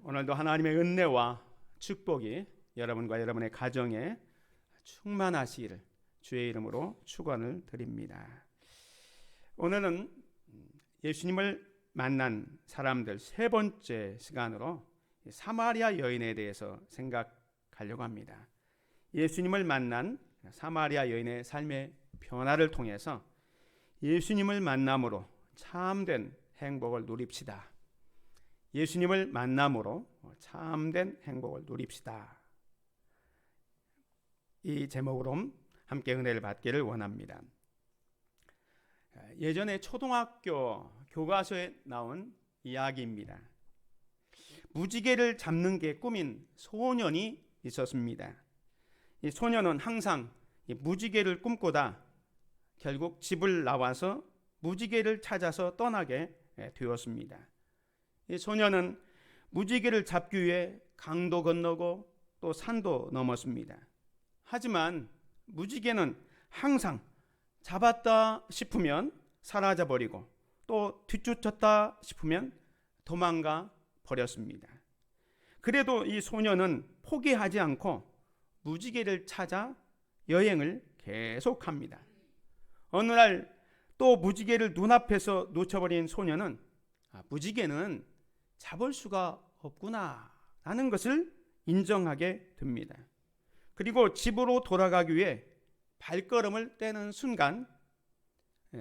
오늘도 하나님의 은혜와 축복이 여러분과 여러분의 가정에 충만하시기를 주의 이름으로 축원을 드립니다. 오늘은 예수님을 만난 사람들 세 번째 시간으로 사마리아 여인에 대해서 생각하려고 합니다. 예수님을 만난 사마리아 여인의 삶의 변화를 통해서 예수님을 만남으로 참된 행복을 누립시다. 예수님을 만남으로 참된 행복을 누립시다. 이 제목으로 함께 은혜를 받기를 원합니다. 예전에 초등학교 교과서에 나온 이야기입니다. 무지개를 잡는 게 꿈인 소년이 있었습니다. 이 소년은 항상 무지개를 꿈꾸다 결국 집을 나와서 무지개를 찾아서 떠나게 되었습니다. 이 소년은 무지개를 잡기 위해 강도 건너고 또 산도 넘었습니다. 하지만 무지개는 항상 잡았다 싶으면 사라져버리고 또 뒤쫓았다 싶으면 도망가 버렸습니다. 그래도 이 소년은 포기하지 않고 무지개를 찾아 여행을 계속합니다. 어느 날 또 무지개를 눈앞에서 놓쳐버린 소년은 무지개는 잡을 수가 없구나 라는 것을 인정하게 됩니다. 그리고 집으로 돌아가기 위해 발걸음을 떼는 순간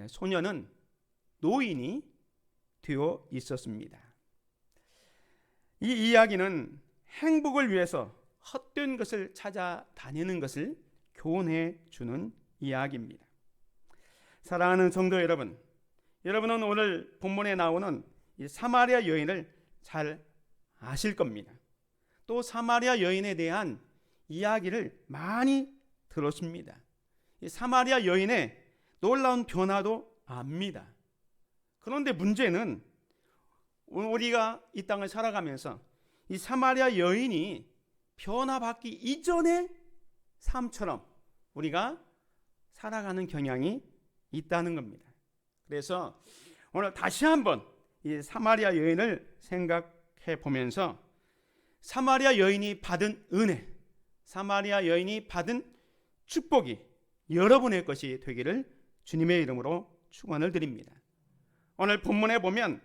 소년은 노인이 되어 있었습니다. 이 이야기는 행복을 위해서 헛된 것을 찾아다니는 것을 교훈해 주는 이야기입니다. 사랑하는 성도 여러분, 여러분은 오늘 본문에 나오는 이 사마리아 여인을 잘 아실 겁니다. 또 사마리아 여인에 대한 이야기를 많이 들었습니다. 이 사마리아 여인의 놀라운 변화도 압니다. 그런데 문제는 우리가 이 땅을 살아가면서 이 사마리아 여인이 변화받기 이전의 삶처럼 우리가 살아가는 경향이 있다는 겁니다. 그래서 오늘 다시 한번 이 사마리아 여인을 생각해 보면서 사마리아 여인이 받은 은혜, 사마리아 여인이 받은 축복이 여러분의 것이 되기를 주님의 이름으로 축원을 드립니다. 오늘 본문에 보면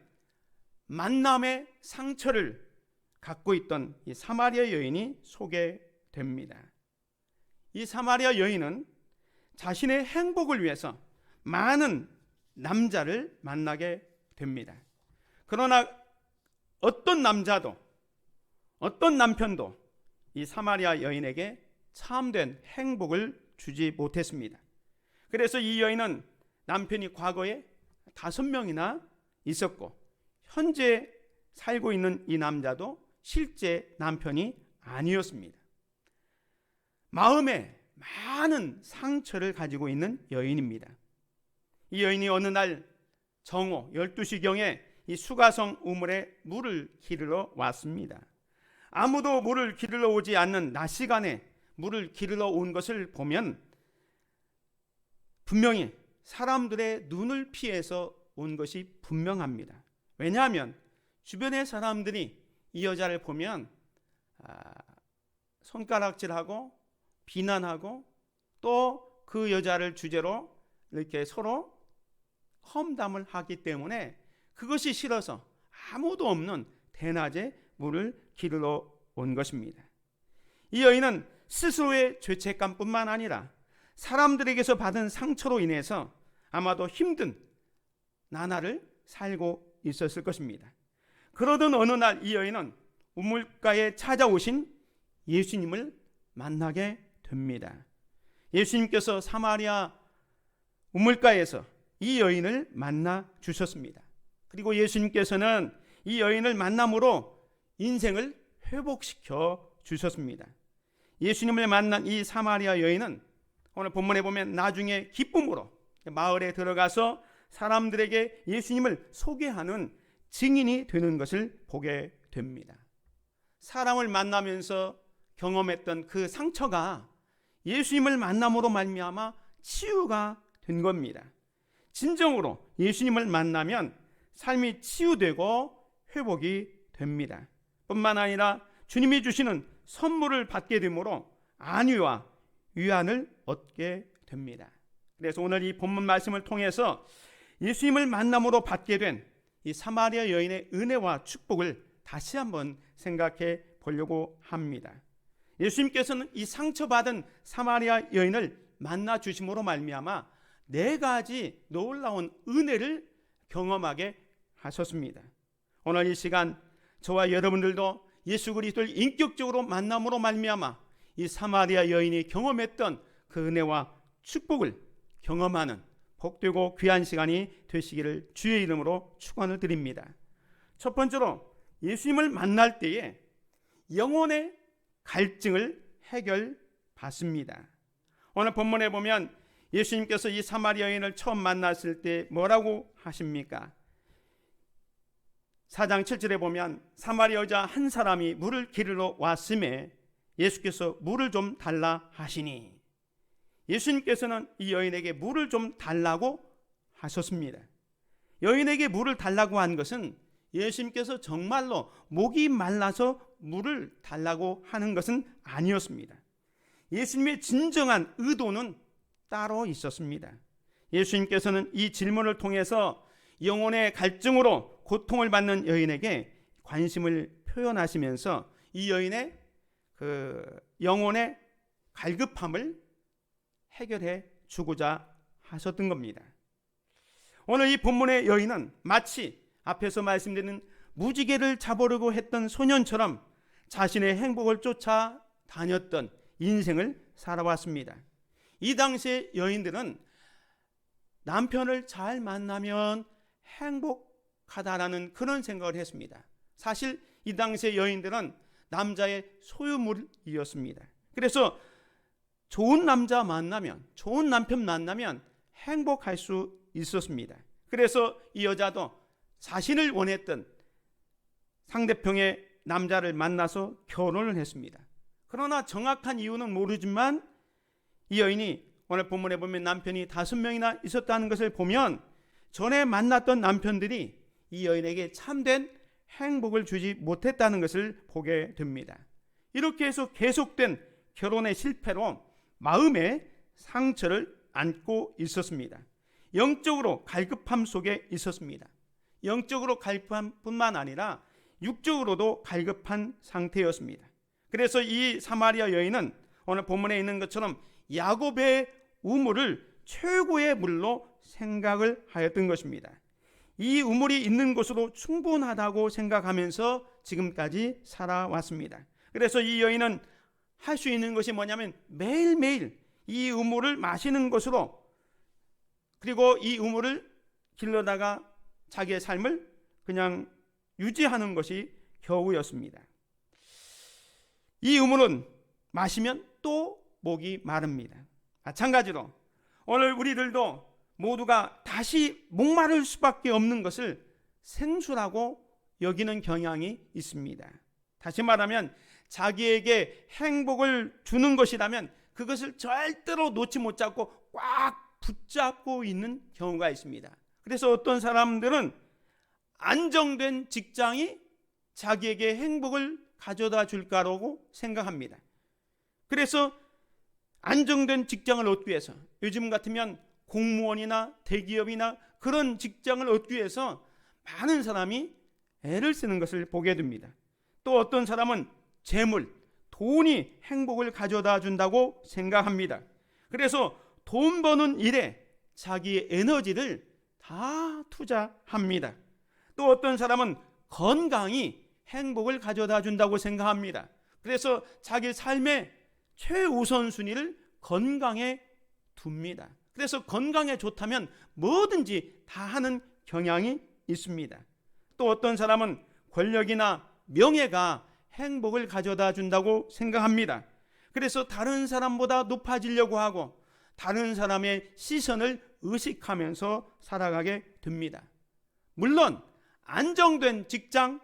만남의 상처를 갖고 있던 이 사마리아 여인이 소개됩니다. 이 사마리아 여인은 자신의 행복을 위해서 많은 남자를 만나게 됩니다. 그러나 어떤 남자도 어떤 남편도 이 사마리아 여인에게 참된 행복을 주지 못했습니다. 그래서 이 여인은 남편이 과거에 5명이나 있었고 현재 살고 있는 이 남자도 실제 남편이 아니었습니다. 마음에 많은 상처를 가지고 있는 여인입니다. 이 여인이 어느 날 정오 12시경에 이 수가성 우물에 물을 기르러 왔습니다. 아무도 물을 기르러 오지 않는 낮 시간에 물을 기르러 온 것을 보면 분명히 사람들의 눈을 피해서 온 것이 분명합니다. 왜냐하면 주변의 사람들이 이 여자를 보면 손가락질하고 비난하고 또 그 여자를 주제로 이렇게 서로 험담을 하기 때문에 그것이 싫어서 아무도 없는 대낮에 물을 기르러 온 것입니다. 이 여인은 스스로의 죄책감뿐만 아니라 사람들에게서 받은 상처로 인해서 아마도 힘든 나날을 살고 있었을 것입니다. 그러던 어느 날 이 여인은 우물가에 찾아오신 예수님을 만나게 됩니다. 예수님께서 사마리아 우물가에서 이 여인을 만나 주셨습니다. 그리고 예수님께서는 이 여인을 만남으로 인생을 회복시켜 주셨습니다. 예수님을 만난 이 사마리아 여인은 오늘 본문에 보면 나중에 기쁨으로 마을에 들어가서 사람들에게 예수님을 소개하는 증인이 되는 것을 보게 됩니다. 사람을 만나면서 경험했던 그 상처가 예수님을 만남으로 말미암아 치유가 된 겁니다. 진정으로 예수님을 만나면 삶이 치유되고 회복이 됩니다. 뿐만 아니라 주님이 주시는 선물을 받게 되므로 안위와 위안을 얻게 됩니다. 그래서 오늘 이 본문 말씀을 통해서 예수님을 만남으로 받게 된 이 사마리아 여인의 은혜와 축복을 다시 한번 생각해 보려고 합니다. 예수님께서는 이 상처받은 사마리아 여인을 만나 주심으로 말미암아 4가지 놀라운 은혜를 경험하게 하셨습니다. 오늘 이 시간 저와 여러분들도 예수 그리스도를 인격적으로 만남으로 말미암아 이 사마리아 여인이 경험했던 그 은혜와 축복을 경험하는 복되고 귀한 시간이 되시기를 주의 이름으로 축원을 드립니다. 첫 번째로 예수님을 만날 때에 영혼의 갈증을 해결받습니다. 오늘 본문에 보면 예수님께서 이 사마리아 여인을 처음 만났을 때 뭐라고 하십니까? 4장 7절에 보면 사마리아 여자 한 사람이 물을 기르러 왔음에 예수께서 물을 좀 달라 하시니, 예수님께서는 이 여인에게 물을 좀 달라고 하셨습니다. 여인에게 물을 달라고 한 것은 예수님께서 정말로 목이 말라서 물을 달라고 하는 것은 아니었습니다. 예수님의 진정한 의도는 따로 있었습니다. 예수님께서는 이 질문을 통해서 영혼의 갈증으로 고통을 받는 여인에게 관심을 표현하시면서 이 여인의 그 영혼의 갈급함을 해결해 주고자 하셨던 겁니다. 오늘 이 본문의 여인은 마치 앞에서 말씀드린 무지개를 잡으려고 했던 소년처럼 자신의 행복을 쫓아 다녔던 인생을 살아왔습니다. 이 당시의 여인들은 남편을 잘 만나면 행복하다라는 그런 생각을 했습니다. 사실 이 당시의 여인들은 남자의 소유물이었습니다. 그래서 좋은 남자 만나면, 좋은 남편 만나면 행복할 수 있었습니다. 그래서 이 여자도 자신을 원했던 상대편의 남자를 만나서 결혼을 했습니다. 그러나 정확한 이유는 모르지만 이 여인이 오늘 본문에 보면 남편이 5명이나 있었다는 것을 보면 전에 만났던 남편들이 이 여인에게 참된 행복을 주지 못했다는 것을 보게 됩니다. 이렇게 해서 계속된 결혼의 실패로 마음의 상처를 안고 있었습니다. 영적으로 갈급함 속에 있었습니다. 영적으로 갈급함뿐만 아니라 육적으로도 갈급한 상태였습니다. 그래서 이 사마리아 여인은 오늘 본문에 있는 것처럼 야곱의 우물을 최고의 물로 생각을 하였던 것입니다. 이 우물이 있는 곳으로 충분하다고 생각하면서 지금까지 살아왔습니다. 그래서 이 여인은 할 수 있는 것이 뭐냐면 매일매일 이 우물을 마시는 것으로, 그리고 이 우물을 길러다가 자기의 삶을 그냥 유지하는 것이 겨우였습니다. 이 우물은 마시면 또 목이 마릅니다. 마찬가지로 오늘 우리들도 모두가 다시 목마를 수밖에 없는 것을 생수라고 여기는 경향이 있습니다. 다시 말하면 자기에게 행복을 주는 것이라면 그것을 절대로 놓지 못잡고 꽉 붙잡고 있는 경우가 있습니다. 그래서 어떤 사람들은 안정된 직장이 자기에게 행복을 가져다 줄까라고 생각합니다. 그래서 안정된 직장을 얻기 위해서, 요즘 같으면 공무원이나 대기업이나 그런 직장을 얻기 위해서 많은 사람이 애를 쓰는 것을 보게 됩니다. 또 어떤 사람은 재물, 돈이 행복을 가져다 준다고 생각합니다. 그래서 돈 버는 일에 자기의 에너지를 다 투자합니다. 또 어떤 사람은 건강이 행복을 가져다 준다고 생각합니다. 그래서 자기 삶의 최우선순위를 건강에 둡니다. 그래서 건강에 좋다면 뭐든지 다 하는 경향이 있습니다. 또 어떤 사람은 권력이나 명예가 행복을 가져다 준다고 생각합니다. 그래서 다른 사람보다 높아지려고 하고 다른 사람의 시선을 의식하면서 살아가게 됩니다. 물론 안정된 직장,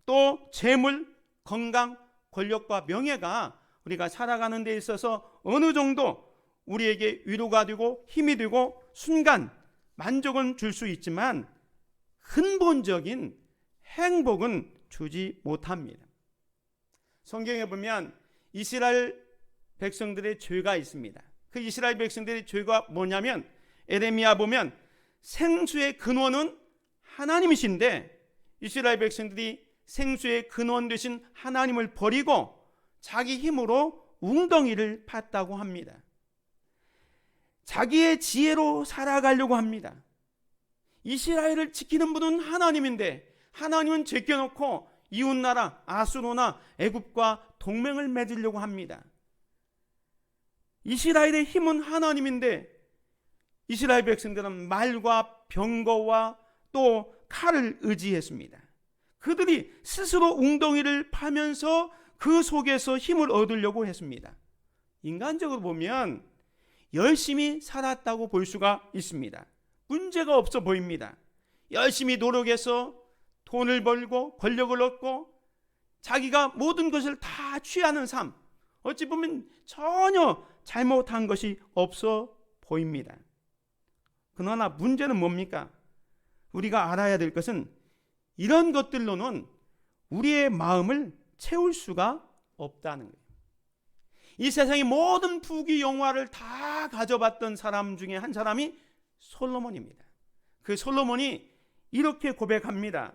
또 재물, 건강, 권력과 명예가 우리가 살아가는 데 있어서 어느 정도 우리에게 위로가 되고 힘이 되고 순간 만족은 줄 수 있지만 근본적인 행복은 주지 못합니다. 성경에 보면 이스라엘 백성들의 죄가 있습니다. 그 이스라엘 백성들의 죄가 뭐냐면 에레미야 보면 생수의 근원은 하나님이신데 이스라엘 백성들이 생수의 근원 되신 하나님을 버리고 자기 힘으로 웅덩이를 팠다고 합니다. 자기의 지혜로 살아가려고 합니다. 이스라엘을 지키는 분은 하나님인데 하나님은 제껴놓고 이웃나라 아수르나 애굽과 동맹을 맺으려고 합니다. 이스라엘의 힘은 하나님인데 이스라엘 백성들은 말과 병거와 또 칼을 의지했습니다. 그들이 스스로 웅덩이를 파면서 그 속에서 힘을 얻으려고 했습니다. 인간적으로 보면 열심히 살았다고 볼 수가 있습니다. 문제가 없어 보입니다. 열심히 노력해서 돈을 벌고 권력을 얻고 자기가 모든 것을 다 취하는 삶, 어찌 보면 전혀 잘못한 것이 없어 보입니다. 그러나 문제는 뭡니까? 우리가 알아야 될 것은 이런 것들로는 우리의 마음을 채울 수가 없다는 거예요. 이 세상의 모든 부귀 영화를 다 가져봤던 사람 중에 한 사람이 솔로몬입니다. 그 솔로몬이 이렇게 고백합니다.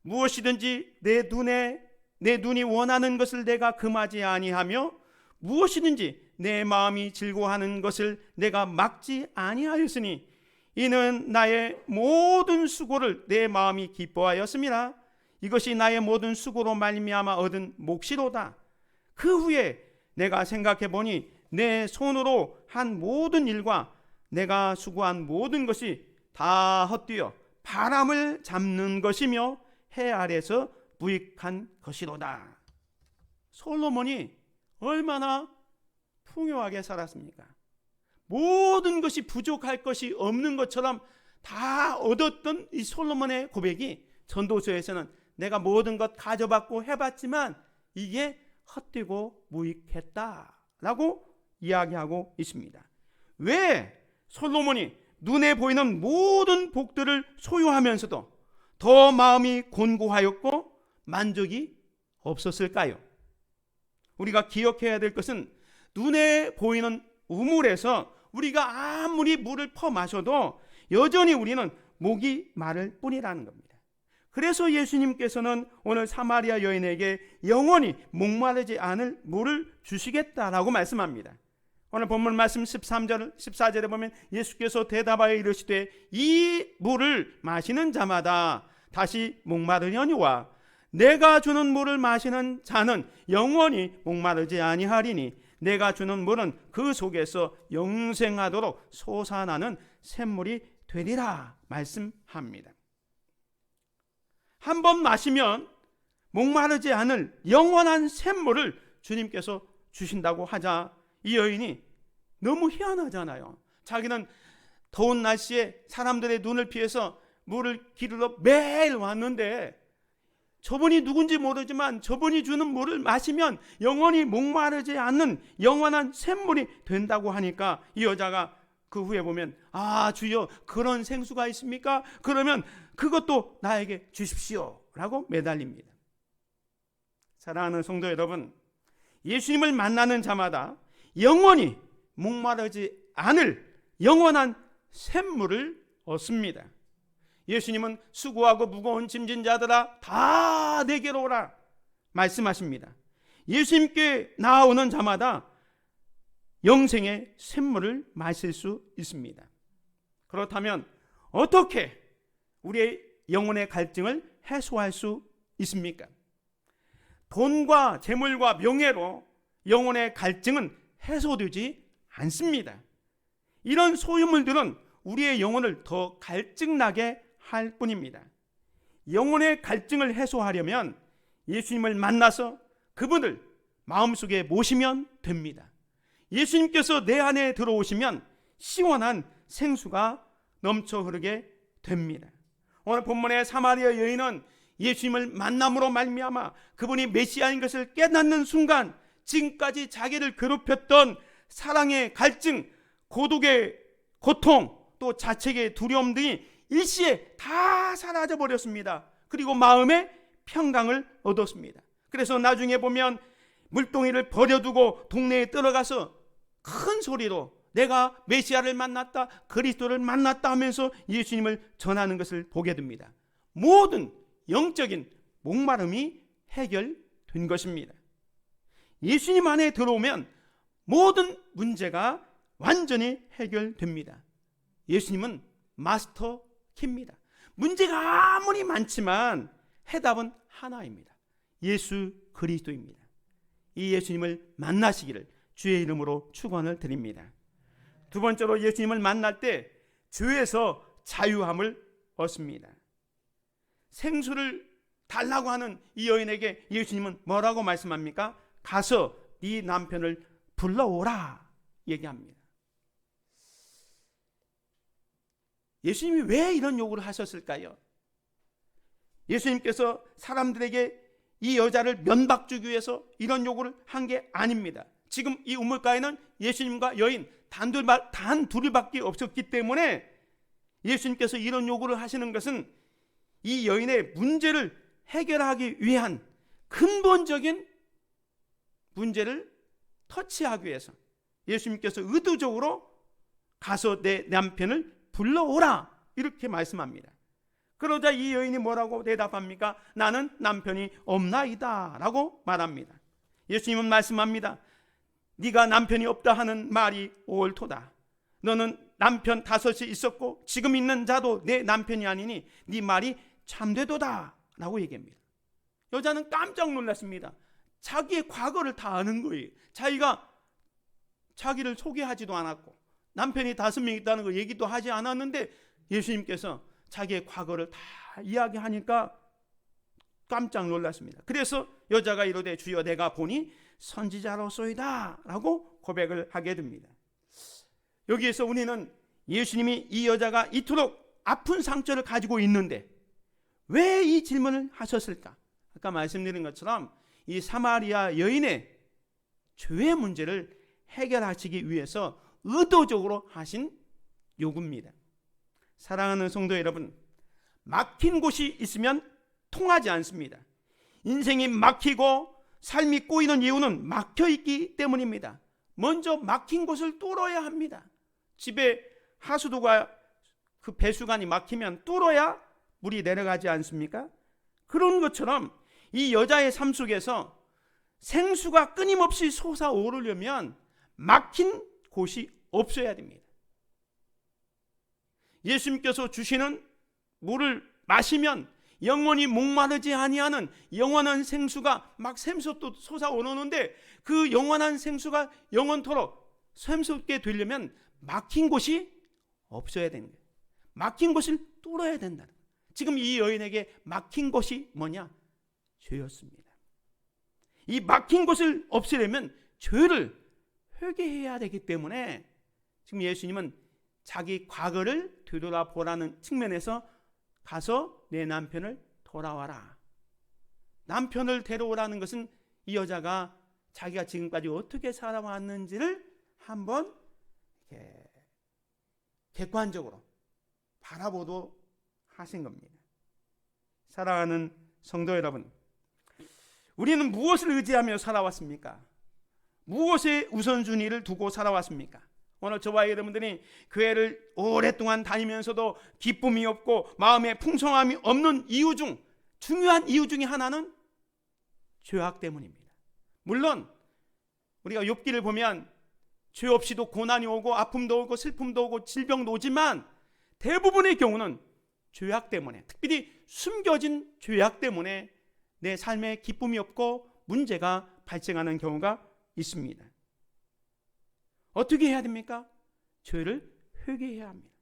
무엇이든지 내 눈이 원하는 것을 내가 금하지 아니하며 무엇이든지 내 마음이 즐거워하는 것을 내가 막지 아니하였으니 이는 나의 모든 수고를 내 마음이 기뻐하였음이라. 이것이 나의 모든 수고로 말미암아 얻은 몫이로다. 그 후에 내가 생각해 보니 내 손으로 한 모든 일과 내가 수고한 모든 것이 다 헛되어 바람을 잡는 것이며 해 아래서 무익한 것이로다. 솔로몬이 얼마나 풍요하게 살았습니까? 모든 것이 부족할 것이 없는 것처럼 다 얻었던 이 솔로몬의 고백이 전도서에서는 내가 모든 것 가져봤고 해봤지만 이게 헛되고 무익했다라고 이야기하고 있습니다. 왜 솔로몬이 눈에 보이는 모든 복들을 소유하면서도 더 마음이 곤고하였고 만족이 없었을까요? 우리가 기억해야 될 것은 눈에 보이는 우물에서 우리가 아무리 물을 퍼 마셔도 여전히 우리는 목이 마를 뿐이라는 겁니다. 그래서 예수님께서는 오늘 사마리아 여인에게 영원히 목마르지 않을 물을 주시겠다라고 말씀합니다. 오늘 본문 말씀 13절, 14절에 보면 예수께서 대답하여 이르시되 이 물을 마시는 자마다 다시 목마르려니와 내가 주는 물을 마시는 자는 영원히 목마르지 아니하리니 내가 주는 물은 그 속에서 영생하도록 솟아나는 샘물이 되리라 말씀합니다. 한 번 마시면 목마르지 않을 영원한 샘물을 주님께서 주신다고 하자 이 여인이 너무 희한하잖아요. 자기는 더운 날씨에 사람들의 눈을 피해서 물을 기르러 매일 왔는데 저분이 누군지 모르지만 저분이 주는 물을 마시면 영원히 목마르지 않는 영원한 샘물이 된다고 하니까 이 여자가 그 후에 보면 아 주여 그런 생수가 있습니까? 그러면 그것도 나에게 주십시오 라고 매달립니다. 사랑하는 성도 여러분, 예수님을 만나는 자마다 영원히 목마르지 않을 영원한 샘물을 얻습니다. 예수님은 수고하고 무거운 짐진 자들아 다 내게로 오라 말씀하십니다. 예수님께 나아오는 자마다 영생의 샘물을 마실 수 있습니다. 그렇다면 어떻게 우리의 영혼의 갈증을 해소할 수 있습니까? 돈과 재물과 명예로 영혼의 갈증은 해소되지 않습니다. 이런 소유물들은 우리의 영혼을 더 갈증나게 할 뿐입니다. 영혼의 갈증을 해소하려면 예수님을 만나서 그분을 마음속에 모시면 됩니다. 예수님께서 내 안에 들어오시면 시원한 생수가 넘쳐 흐르게 됩니다. 오늘 본문의 사마리아 여인은 예수님을 만남으로 말미암아 그분이 메시아인 것을 깨닫는 순간 지금까지 자기를 괴롭혔던 사랑의 갈증, 고독의 고통, 또 자책의 두려움 등이 일시에 다 사라져 버렸습니다. 그리고 마음의 평강을 얻었습니다. 그래서 나중에 보면 물동이를 버려두고 동네에 들어가서 큰 소리로 내가 메시아를 만났다, 그리스도를 만났다 하면서 예수님을 전하는 것을 보게 됩니다. 모든 영적인 목마름이 해결된 것입니다. 예수님 안에 들어오면 모든 문제가 완전히 해결됩니다. 예수님은 마스터 키입니다. 문제가 아무리 많지만 해답은 하나입니다. 예수 그리스도입니다. 이 예수님을 만나시기를 주의 이름으로 축원을 드립니다. 두 번째로 예수님을 만날 때 죄에서 자유함을 얻습니다. 생수를 달라고 하는 이 여인에게 예수님은 뭐라고 말씀합니까? 가서 네 남편을 불러오라 얘기합니다. 예수님이 왜 이런 요구를 하셨을까요? 예수님께서 사람들에게 이 여자를 면박 주기 위해서 이런 요구를 한 게 아닙니다. 지금 이 우물가에는 예수님과 여인 단 둘이밖에 없었기 때문에 예수님께서 이런 요구를 하시는 것은 이 여인의 문제를 해결하기 위한 근본적인 문제를 터치하기 위해서 예수님께서 의도적으로 가서 내 남편을 불러오라 이렇게 말씀합니다. 그러자 이 여인이 뭐라고 대답합니까? 나는 남편이 없나이다 라고 말합니다. 예수님은 말씀합니다. 네가 남편이 없다 하는 말이 옳도다. 너는 남편 5이 있었고 지금 있는 자도 내 남편이 아니니 네 말이 참되도다 라고 얘기합니다. 여자는 깜짝 놀랐습니다. 자기의 과거를 다 아는 거예요. 자기가 자기를 소개하지도 않았고 남편이 5명 있다는 거 얘기도 하지 않았는데 예수님께서 자기의 과거를 다 이야기하니까 깜짝 놀랐습니다. 그래서 여자가 이르되 주여 내가 보니 선지자로소이다 라고 고백을 하게 됩니다. 여기에서 우리는 예수님이 이 여자가 이토록 아픈 상처를 가지고 있는데 왜 이 질문을 하셨을까? 아까 말씀드린 것처럼 이 사마리아 여인의 죄의 문제를 해결하시기 위해서 의도적으로 하신 요구입니다. 사랑하는 성도 여러분, 막힌 곳이 있으면 통하지 않습니다. 인생이 막히고 삶이 꼬이는 이유는 막혀있기 때문입니다. 먼저 막힌 곳을 뚫어야 합니다. 집에 하수도가 그 배수관이 막히면 뚫어야 물이 내려가지 않습니까? 그런 것처럼 이 여자의 삶 속에서 생수가 끊임없이 솟아오르려면 막힌 곳이 없어야 됩니다. 예수님께서 주시는 물을 마시면 영원히 목마르지 아니하는 영원한 생수가 막 샘솟도 솟아오르는데 그 영원한 생수가 영원토록 샘솟게 되려면 막힌 곳이 없어야 되는 거예요. 막힌 곳을 뚫어야 된다는 거예요. 지금 이 여인에게 막힌 곳이 뭐냐? 죄였습니다. 이 막힌 곳을 없애려면 죄를 회개해야 되기 때문에 지금 예수님은 자기 과거를 되돌아보라는 측면에서 가서 내 남편을 돌아와라. 남편을 데려오라는 것은 이 여자가 자기가 지금까지 어떻게 살아왔는지를 한번 객관적으로 바라보도록 하신 겁니다. 사랑하는 성도 여러분, 우리는 무엇을 의지하며 살아왔습니까? 무엇에 우선순위를 두고 살아왔습니까? 오늘 저와 여러분들이 교회를 오랫동안 다니면서도 기쁨이 없고 마음에 풍성함이 없는 이유 중 중요한 이유 중에 하나는 죄악 때문입니다. 물론 우리가 욥기를 보면 죄 없이도 고난이 오고 아픔도 오고 슬픔도 오고 질병도 오지만 대부분의 경우는 죄악 때문에, 특별히 숨겨진 죄악 때문에 내 삶에 기쁨이 없고 문제가 발생하는 경우가 있습니다. 어떻게 해야 됩니까? 죄를 회개해야 합니다.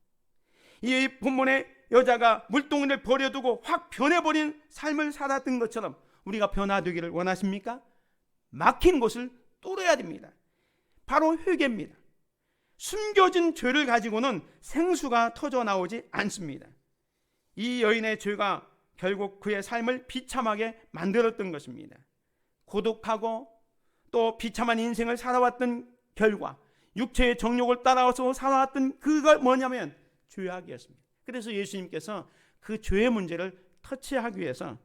이 본문의 여자가 물동이를 버려두고 확 변해버린 삶을 살았던 것처럼 우리가 변화되기를 원하십니까? 막힌 곳을 뚫어야 됩니다. 바로 회개입니다. 숨겨진 죄를 가지고는 생수가 터져 나오지 않습니다. 이 여인의 죄가 결국 그의 삶을 비참하게 만들었던 것입니다. 고독하고 또 비참한 인생을 살아왔던 결과 육체의 정욕을 따라서 살아왔던 그가 뭐냐면 죄악이었습니다. 그래서 예수님께서 그 죄의 문제를 터치하기 위해서,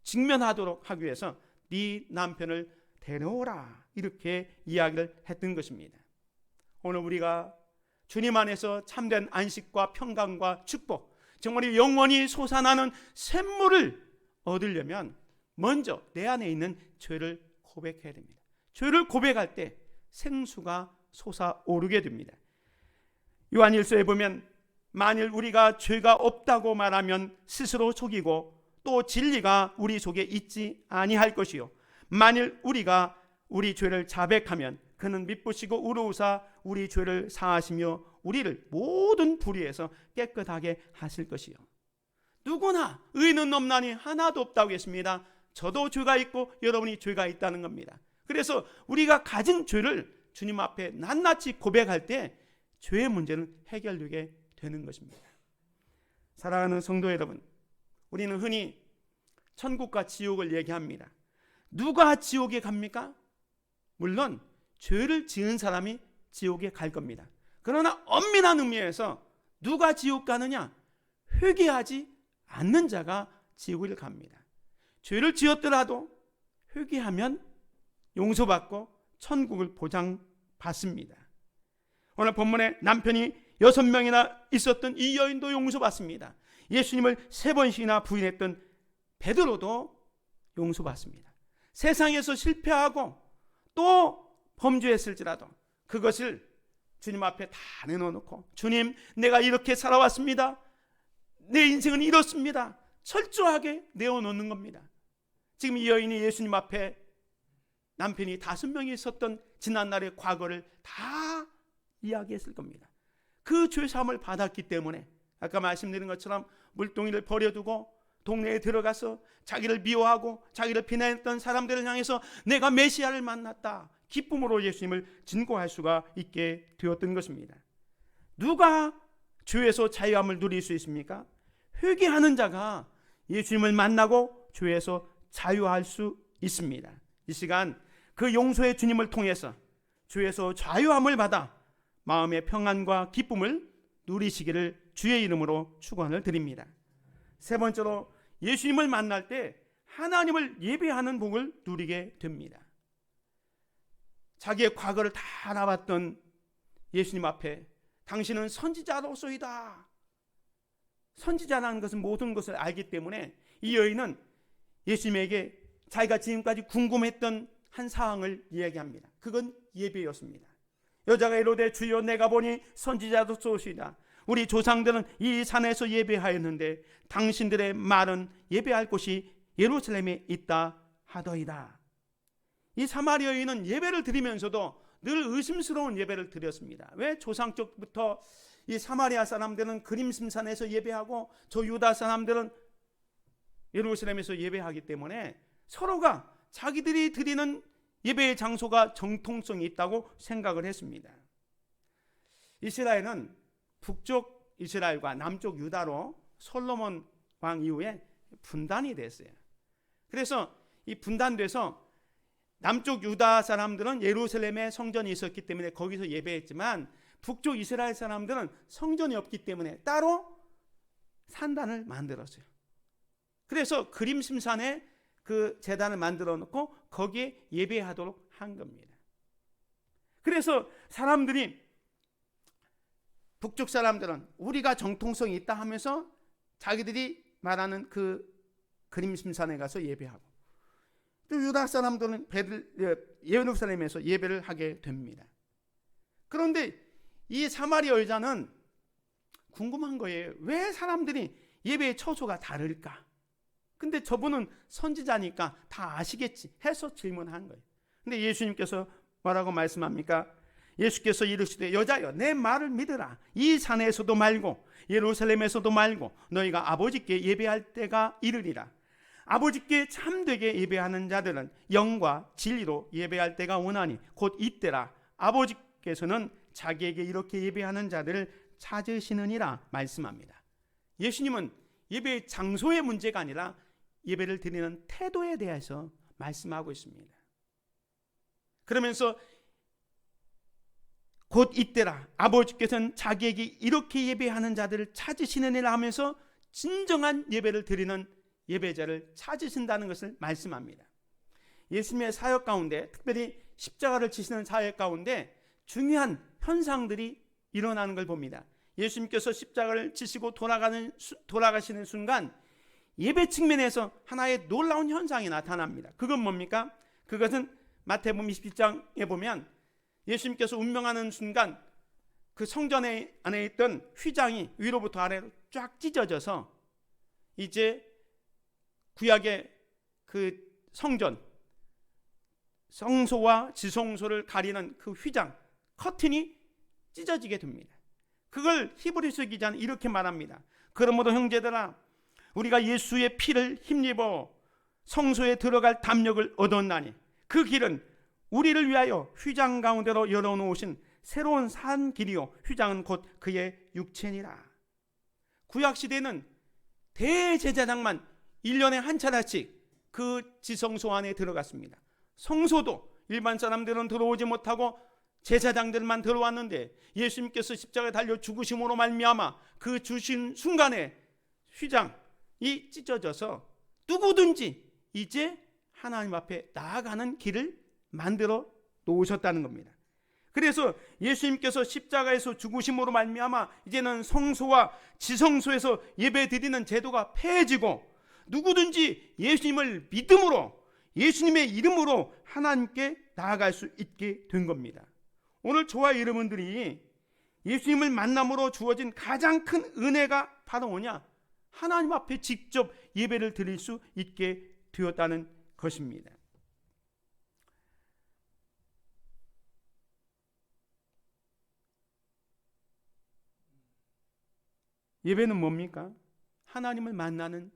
직면하도록 하기 위해서 네 남편을 데려오라, 이렇게 이야기를 했던 것입니다. 오늘 우리가 주님 안에서 참된 안식과 평강과 축복, 정말 영원히 솟아나는 샘물을 얻으려면 먼저 내 안에 있는 죄를 고백해야 됩니다. 죄를 고백할 때 생수가 솟아오르게 됩니다. 요한일서에 보면 만일 우리가 죄가 없다고 말하면 스스로 속이고 또 진리가 우리 속에 있지 아니할 것이요, 만일 우리가 우리 죄를 자백하면 그는 미쁘시고 의로우사 우리 죄를 사하시며 우리를 모든 불의에서 깨끗하게 하실 것이요. 누구나 의는 없나니 하나도 없다고 했습니다. 저도 죄가 있고 여러분이 죄가 있다는 겁니다. 그래서 우리가 가진 죄를 주님 앞에 낱낱이 고백할 때 죄의 문제는 해결되게 되는 것입니다. 사랑하는 성도 여러분, 우리는 흔히 천국과 지옥을 얘기합니다. 누가 지옥에 갑니까? 물론 죄를 지은 사람이 지옥에 갈 겁니다. 그러나 엄밀한 의미에서 누가 지옥 가느냐? 회개하지 않는 자가 지옥을 갑니다. 죄를 지었더라도 회개하면 용서받고 천국을 보장받습니다. 오늘 본문에 남편이 6명이나 있었던 이 여인도 용서받습니다. 예수님을 3번씩이나 부인했던 베드로도 용서받습니다. 세상에서 실패하고 또 범죄했을지라도 그것을 주님 앞에 다 내놓고, 주님, 내가 이렇게 살아왔습니다. 내 인생은 이렇습니다. 철저하게 내어놓는 겁니다. 지금 이 여인이 예수님 앞에 남편이 5명이 있었던 지난날의 과거를 다 이야기했을 겁니다. 그 죄사함을 받았기 때문에 아까 말씀드린 것처럼 물동이를 버려두고 동네에 들어가서 자기를 미워하고 자기를 비난했던 사람들을 향해서 내가 메시아를 만났다, 기쁨으로 예수님을 증거할 수가 있게 되었던 것입니다. 누가 죄에서 자유함을 누릴 수 있습니까? 회개하는 자가 예수님을 만나고 죄에서 자유할 수 있습니다. 이 시간 그 용서의 주님을 통해서 죄에서 자유함을 받아 마음의 평안과 기쁨을 누리시기를 주의 이름으로 축원을 드립니다. 세 번째로, 예수님을 만날 때 하나님을 예배하는 복을 누리게 됩니다. 자기의 과거를 다 알아봤던 예수님 앞에 당신은 선지자로소이다, 선지자라는 것은 모든 것을 알기 때문에 이 여인은 예수님에게 자기가 지금까지 궁금했던 한 사항을 이야기합니다. 그건 예배였습니다. 여자가 이르되 주여, 내가 보니 선지자로소이다. 우리 조상들은 이 산에서 예배하였는데 당신들의 말은 예배할 곳이 예루살렘에 있다 하더이다. 이 사마리아 여인은 예배를 드리면서도 늘 의심스러운 예배를 드렸습니다. 왜? 조상 쪽부터 이 사마리아 사람들은 그림심산에서 예배하고 저 유다 사람들은 예루살렘에서 예배하기 때문에 서로가 자기들이 드리는 예배의 장소가 정통성이 있다고 생각을 했습니다. 이스라엘은 북쪽 이스라엘과 남쪽 유다로 솔로몬 왕 이후에 분단이 됐어요. 그래서 이 분단돼서 남쪽 유다 사람들은 예루살렘에 성전이 있었기 때문에 거기서 예배했지만 북쪽 이스라엘 사람들은 성전이 없기 때문에 따로 산단을 만들었어요. 그래서 그림심산에 그 제단을 만들어 놓고 거기에 예배하도록 한 겁니다. 그래서 사람들이, 북쪽 사람들은 우리가 정통성이 있다 하면서 자기들이 말하는 그 그림심산에 가서 예배하고, 또 유다 사람들은 예루살렘에서 예배를 하게 됩니다. 그런데 이 사마리아 여자는 궁금한 거예요. 왜 사람들이 예배의 처소가 다를까? 근데 저분은 선지자니까 다 아시겠지 해서 질문한 거예요. 근데 예수님께서 뭐라고 말씀합니까? 예수께서 이르시되 여자여, 내 말을 믿으라. 이 산에서도 말고 예루살렘에서도 말고 너희가 아버지께 예배할 때가 이르리라. 아버지께 참되게 예배하는 자들은 영과 진리로 예배할 때가 오나니 곧 이때라. 아버지께서는 자기에게 이렇게 예배하는 자들을 찾으시느니라 말씀합니다. 예수님은 예배의 장소의 문제가 아니라 예배를 드리는 태도에 대해서 말씀하고 있습니다. 그러면서 곧 이때라. 아버지께서는 자기에게 이렇게 예배하는 자들을 찾으시느니라 하면서 진정한 예배를 드리는 예배자를 찾으신다는 것을 말씀합니다. 예수님의 사역 가운데, 특별히 십자가를 지시는 사역 가운데 중요한 현상들이 일어나는 걸 봅니다. 예수님께서 십자가를 지시고 돌아가시는 순간 예배 측면에서 하나의 놀라운 현상이 나타납니다. 그건 뭡니까? 그것은 마태복음 27장에 보면 예수님께서 운명하는 순간 그 성전 안에 있던 휘장이 위로부터 아래로 쫙 찢어져서 이제 구약의 그 성전, 성소와 지성소를 가리는 그 휘장, 커튼이 찢어지게 됩니다. 그걸 히브리서 기자는 이렇게 말합니다. 그러므로 형제들아, 우리가 예수의 피를 힘입어 성소에 들어갈 담력을 얻었나니 그 길은 우리를 위하여 휘장 가운데로 열어놓으신 새로운 산 길이요 휘장은 곧 그의 육체니라. 구약시대는 대제사장만 1년에 한 차례씩 그 지성소 안에 들어갔습니다. 성소도 일반 사람들은 들어오지 못하고 제사장들만 들어왔는데 예수님께서 십자가에 달려 죽으심으로 말미암아 그 주신 순간에 휘장이 찢어져서 누구든지 이제 하나님 앞에 나아가는 길을 만들어 놓으셨다는 겁니다. 그래서 예수님께서 십자가에서 죽으심으로 말미암아 이제는 성소와 지성소에서 예배드리는 제도가 폐해지고 누구든지 예수님을 믿음으로 예수님의 이름으로 하나님께 나아갈 수 있게 된 겁니다. 오늘 저와 여러분들이 예수님을 만남으로 주어진 가장 큰 은혜가 바로 뭐냐? 하나님 앞에 직접 예배를 드릴 수 있게 되었다는 것입니다. 예배는 뭡니까? 하나님을 만나는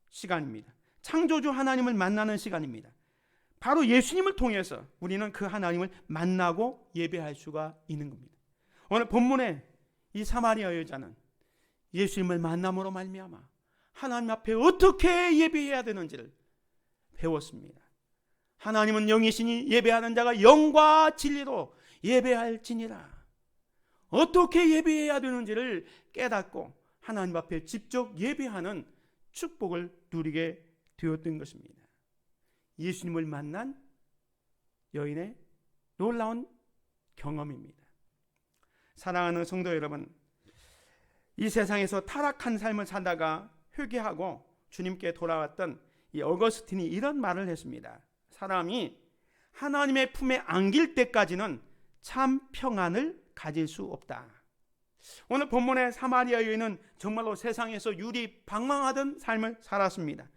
시간입니다. 창조주 하나님을 만나는 시간입니다. 바로 예수님을 통해서 우리는 그 하나님을 만나고 예배할 수가 있는 겁니다. 오늘 본문에 이 사마리아 여자는 예수님을 만남으로 말미암아 하나님 앞에 어떻게 예배해야 되는지를 배웠습니다. 하나님은 영이시니 예배하는 자가 영과 진리로 예배할지니라. 어떻게 예배해야 되는지를 깨닫고 하나님 앞에 직접 예배하는 축복을 누리게 되었던 것입니다. 예수님을 만난 여인의 놀라운 경험입니다. 사랑하는 성도 여러분, 이 세상에서 타락한 삶을 살다가 회개하고 주님께 돌아왔던 이 어거스틴이 이런 말을 했습니다. 사람이 하나님의 품에 안길 때까지는 참 평안을 가질 수 없다. 오늘 본문의 사마리아 여인은 정말로 세상에서 유리방망하던 삶을 살았습니다.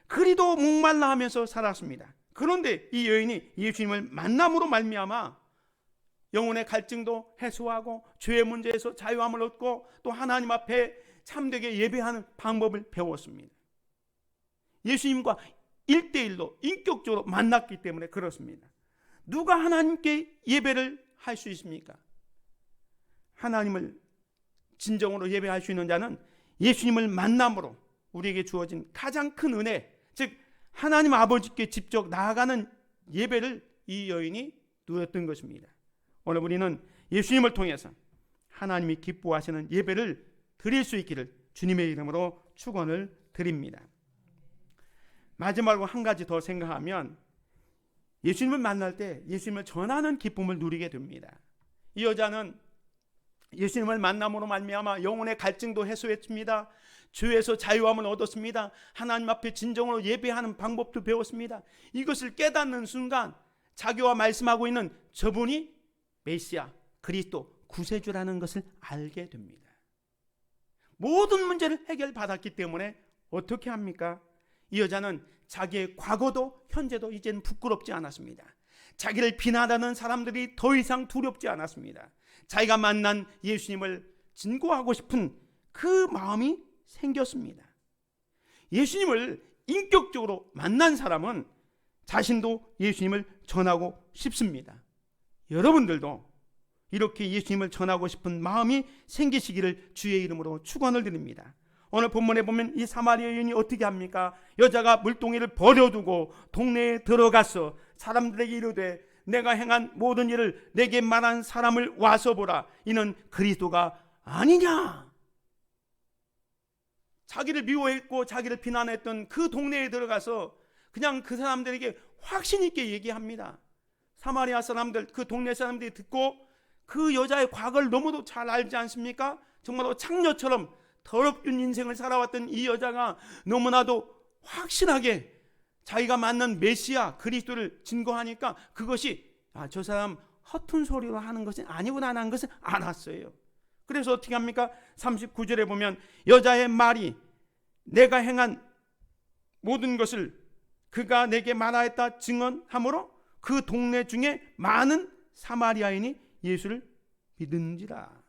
그리도 목말라 하면서 살았습니다. 그런데 이 여인이 예수님을 만남으로 말미암아 영혼의 갈증도 해소하고 죄의 문제에서 자유함을 얻고 또 하나님 앞에 참되게 예배하는 방법을 배웠습니다. 예수님과 1대1로 인격적으로 만났기 때문에 그렇습니다. 누가 하나님께 예배를 할 수 있습니까? 하나님을 진정으로 예배할 수 있는 자는 예수님을 만남으로 우리에게 주어진 가장 큰 은혜, 즉 하나님 아버지께 직접 나아가는 예배를 이 여인이 누렸던 것입니다. 오늘 우리는 예수님을 통해서 하나님이 기뻐하시는 예배를 드릴 수 있기를 주님의 이름으로 축원을 드립니다. 마지막으로 한 가지 더 생각하면 예수님을 만날 때 예수님을 전하는 기쁨을 누리게 됩니다. 이 여자는 예수님을 만남으로 말미암아 영혼의 갈증도 해소했습니다. 죄에서 자유함을 얻었습니다. 하나님 앞에 진정으로 예배하는 방법도 배웠습니다. 이것을 깨닫는 순간 자기와 말씀하고 있는 저분이 메시아, 그리스도, 구세주라는 것을 알게 됩니다. 모든 문제를 해결받았기 때문에 어떻게 합니까? 이 여자는 자기의 과거도 현재도 이제는 부끄럽지 않았습니다. 자기를 비난하는 사람들이 더 이상 두렵지 않았습니다. 자기가 만난 예수님을 증거하고 싶은 그 마음이 생겼습니다. 예수님을 인격적으로 만난 사람은 자신도 예수님을 전하고 싶습니다. 여러분들도 이렇게 예수님을 전하고 싶은 마음이 생기시기를 주의 이름으로 축원을 드립니다. 오늘 본문에 보면 이 사마리아 여인이 어떻게 합니까? 여자가 물동이를 버려두고 동네에 들어가서 사람들에게 이르되 내가 행한 모든 일을 내게 말한 사람을 와서 보라. 이는 그리스도가 아니냐? 자기를 미워했고 자기를 비난했던 그 동네에 들어가서 그냥 그 사람들에게 확신 있게 얘기합니다. 사마리아 사람들, 그 동네 사람들이 듣고 그 여자의 과거를 너무도 잘 알지 않습니까? 정말로 창녀처럼 더럽은 인생을 살아왔던 이 여자가 너무나도 확실하게 자기가 만난 메시아 그리스도를 증거하니까 그것이 저 사람 허튼 소리로 하는 것이 아니구나 하는 것을 알았어요. 그래서 어떻게 합니까? 39절에 보면 여자의 말이 내가 행한 모든 것을 그가 내게 말하였다 증언하므로 그 동네 중에 많은 사마리아인이 예수를 믿은지라.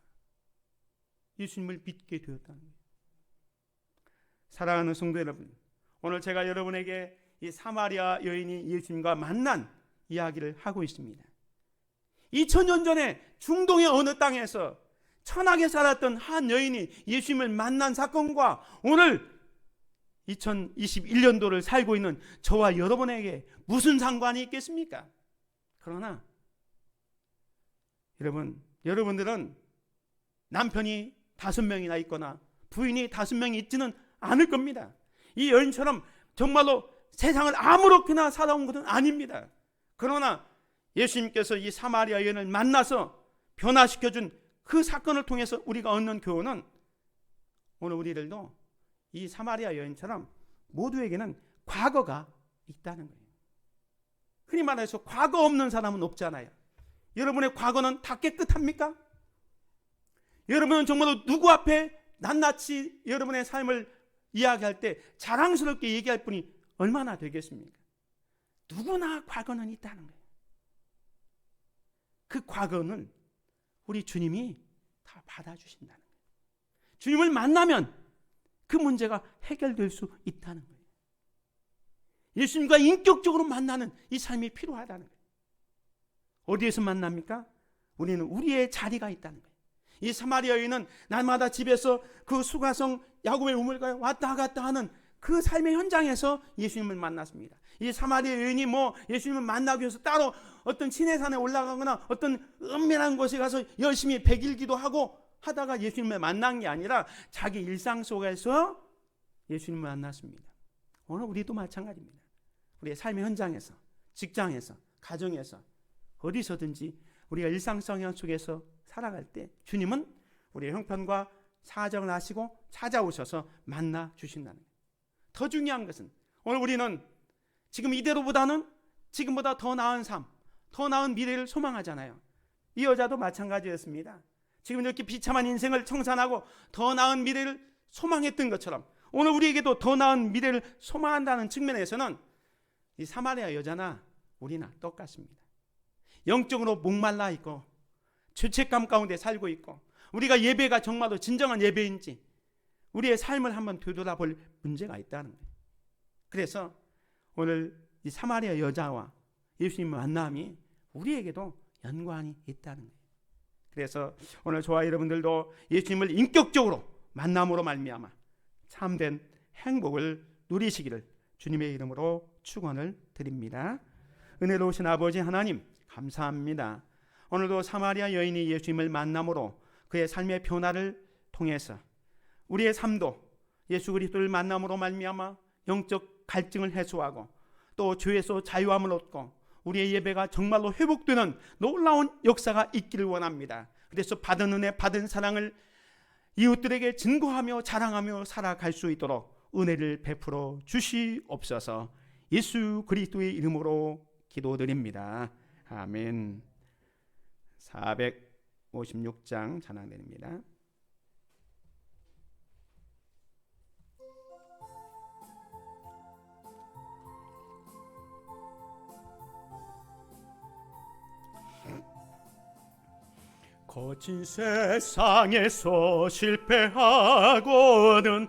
예수님을 믿게 되었다는 거예요. 사랑하는 성도 여러분, 오늘 제가 여러분에게 이 사마리아 여인이 예수님과 만난 이야기를 하고 있습니다. 2000년 전에 중동의 어느 땅에서 천하게 살았던 한 여인이 예수님을 만난 사건과 오늘 2021년도를 살고 있는 저와 여러분에게 무슨 상관이 있겠습니까? 그러나 여러분들은 남편이 5명이나 있거나 부인이 5명이 있지는 않을 겁니다. 이 여인처럼 정말로 세상을 아무렇게나 살아온 것은 아닙니다. 그러나 예수님께서 이 사마리아 여인을 만나서 변화시켜준 그 사건을 통해서 우리가 얻는 교훈은 오늘 우리들도 이 사마리아 여인처럼 모두에게는 과거가 있다는 거예요. 흔히 말해서 과거 없는 사람은 없잖아요. 여러분의 과거는 다 깨끗합니까? 여러분은 정말로 누구 앞에 낱낱이 여러분의 삶을 이야기할 때 자랑스럽게 얘기할 분이 얼마나 되겠습니까? 누구나 과거는 있다는 거예요. 그 과거는 우리 주님이 다 받아주신다는 거예요. 주님을 만나면 그 문제가 해결될 수 있다는 거예요. 예수님과 인격적으로 만나는 이 삶이 필요하다는 거예요. 어디에서 만납니까? 우리는 우리의 자리가 있다는 거예요. 이 사마리아 여인은 날마다 집에서 그 수가성 야곱의 우물가에 왔다 갔다 하는 그 삶의 현장에서 예수님을 만났습니다. 이 사마리아 여인이 예수님을 만나기 위해서 따로 어떤 시내산에 올라가거나 어떤 은밀한 곳에 가서 열심히 백일기도 하고 하다가 예수님을 만난 게 아니라 자기 일상 속에서 예수님을 만났습니다. 오늘 우리도 마찬가지입니다. 우리의 삶의 현장에서, 직장에서, 가정에서 어디서든지 우리가 일상생활 속에서 살아갈 때 주님은 우리의 형편과 사정을 아시고 찾아오셔서 만나 주신다는 거예요. 더 중요한 것은 오늘 우리는 지금 이대로보다는 지금보다 더 나은 삶, 더 나은 미래를 소망하잖아요. 이 여자도 마찬가지였습니다. 지금 이렇게 비참한 인생을 청산하고 더 나은 미래를 소망했던 것처럼 오늘 우리에게도 더 나은 미래를 소망한다는 측면에서는 이 사마리아 여자나 우리나 똑같습니다. 영적으로 목말라 있고 죄책감 가운데 살고 있고 우리가 예배가 정말로 진정한 예배인지 우리의 삶을 한번 되돌아볼 문제가 있다는 거예요. 그래서 오늘 이 사마리아 여자와 예수님의 만남이 우리에게도 연관이 있다는 거예요. 그래서 오늘 저와 여러분들도 예수님을 인격적으로 만남으로 말미암아 참된 행복을 누리시기를 주님의 이름으로 축원을 드립니다. 은혜로우신 아버지 하나님 감사합니다. 오늘도 사마리아 여인이 예수님을 만남으로 그의 삶의 변화를 통해서 우리의 삶도 예수 그리스도를 만남으로 말미암아 영적 갈증을 해소하고 또 죄에서 자유함을 얻고 우리의 예배가 정말로 회복되는 놀라운 역사가 있기를 원합니다. 그래서 받은 은혜, 받은 사랑을 이웃들에게 증거하며 자랑하며 살아갈 수 있도록 은혜를 베풀어 주시옵소서. 예수 그리스도의 이름으로 기도드립니다. 아멘. 456장 찬양드립니다. 거친 세상에서 실패하고는